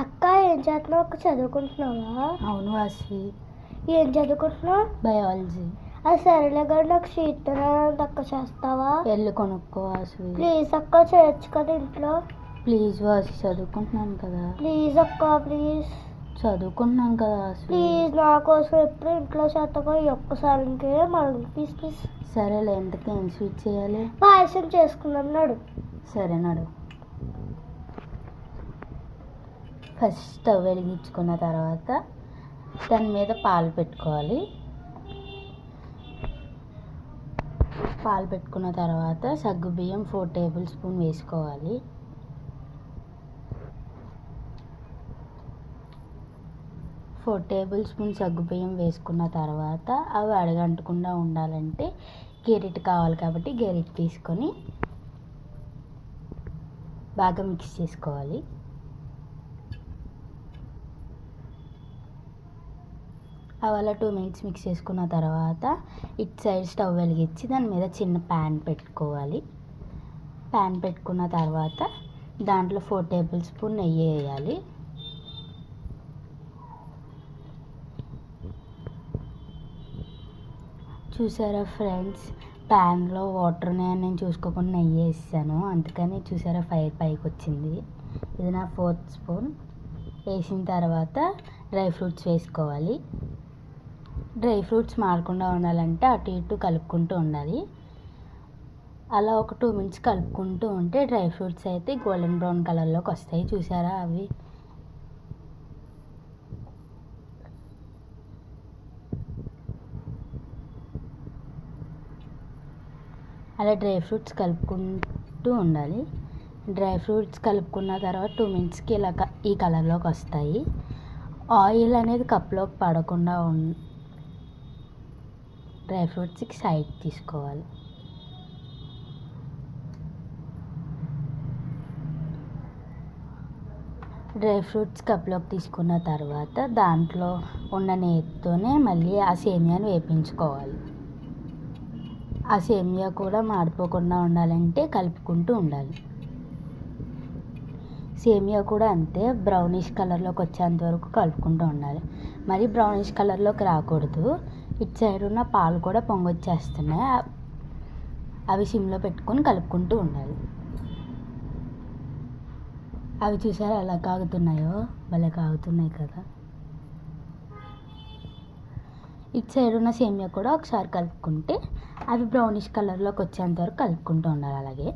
అక్క ఏం చేస్తున్నావు? అక్క చదువుకుంటున్నావా? అవును వాసి. ఏం చదువుకుంటున్నావు? బయాలజీ. అది సరేలే కానీ నాకు షీట్ అక్క చేస్తావా? వెళ్ళి కొనుక్కో వాసి. ప్లీజ్ అక్క చేయొచ్చు కదా ఇంట్లో. ప్లీజ్ వాసి, చదువుకుంటున్నాను కదా. ప్లీజ్ అక్క ప్లీజ్. చదువుకుంటున్నాను కదా వాసి. ప్లీజ్ నా కోసం ఎప్పుడు ఇంట్లో చేస్తావా? ఈ ఒక్కసారి ఇంకే మనం ప్లీజ్ ప్లీజ్. సరేలే, ఎంతకి ఏం స్వీట్ చేయాలి? పాయసం చేసుకున్నాం నడు. సరే నడు. ఫస్ట్ స్టవ్ వెలిగించుకున్న తర్వాత దాని మీద పాలు పెట్టుకోవాలి. పాలు పెట్టుకున్న తర్వాత సగ్గుబియ్యం 4 టేబుల్ స్పూన్ వేసుకోవాలి. సగ్గుబియ్యం వేసుకున్న తర్వాత అవి అడగంటకుండా ఉండాలంటే గెరిట కావాలి కాబట్టి గెరిట తీసుకొని బాగా మిక్స్ చేసుకోవాలి. అలా 2 మినిట్స్ మిక్స్ చేసుకున్న తర్వాత ఇటు సైడ్ స్టవ్ వెలిగించి దాని మీద చిన్న ప్యాన్ పెట్టుకోవాలి. ప్యాన్ పెట్టుకున్న తర్వాత దాంట్లో 4 టేబుల్ స్పూన్ నెయ్యి వేయాలి. చూసారా ఫ్రెండ్స్, ప్యాన్లో వాటర్ ఉన్నాయని నేను చూసుకోకుండా నెయ్యి వేసాను, అందుకని చూసారా ఫైర్ పైకి వచ్చింది. ఇది నా 4th స్పూన్. వేసిన తర్వాత డ్రై ఫ్రూట్స్ వేసుకోవాలి. డ్రై ఫ్రూట్స్ మారకుండా ఉండాలంటే అటు ఇటు కలుపుకుంటూ ఉండాలి. అలా ఒక 2 మినిట్స్ కలుపుకుంటూ ఉంటే డ్రై ఫ్రూట్స్ అయితే గోల్డెన్ బ్రౌన్ కలర్లోకి వస్తాయి. చూసారా అవి అలా డ్రై ఫ్రూట్స్ కలుపుకుంటూ ఉండాలి. డ్రై ఫ్రూట్స్ కలుపుకున్న తర్వాత 2 మినిట్స్కి ఇలా ఈ కలర్లోకి వస్తాయి. ఆయిల్ అనేది కప్లోకి పడకుండా డ్రై ఫ్రూట్స్కి సైడ్ తీసుకోవాలి. డ్రై ఫ్రూట్స్ కప్లోకి తీసుకున్న తర్వాత దాంట్లో ఉన్న నెయ్యితోనే మళ్ళీ ఆ సేమియాని వేపించుకోవాలి. ఆ సేమియా కూడా మాడిపోకుండా ఉండాలంటే కలుపుకుంటూ ఉండాలి. సేమియా కూడా అంతే, బ్రౌనిష్ కలర్లోకి వచ్చేంత వరకు కలుపుకుంటూ ఉండాలి. మరి బ్రౌనిష్ కలర్లోకి రాకూడదు. ఇటు సైడ్ ఉన్న పాలు కూడా పొంగొచ్చేస్తున్నాయి, అవి సిమ్లో పెట్టుకొని కలుపుకుంటూ ఉండాలి. అవి చూసారా ఎలా కాగుతున్నాయో, భలే కాగుతున్నాయి కదా. ఇటు సైడ్ ఉన్న సేమియా కూడా ఒకసారి కలుపుకుంటే అవి బ్రౌనిష్ కలర్లోకి వచ్చేంత వరకు కలుపుకుంటూ ఉండాలి. అలాగే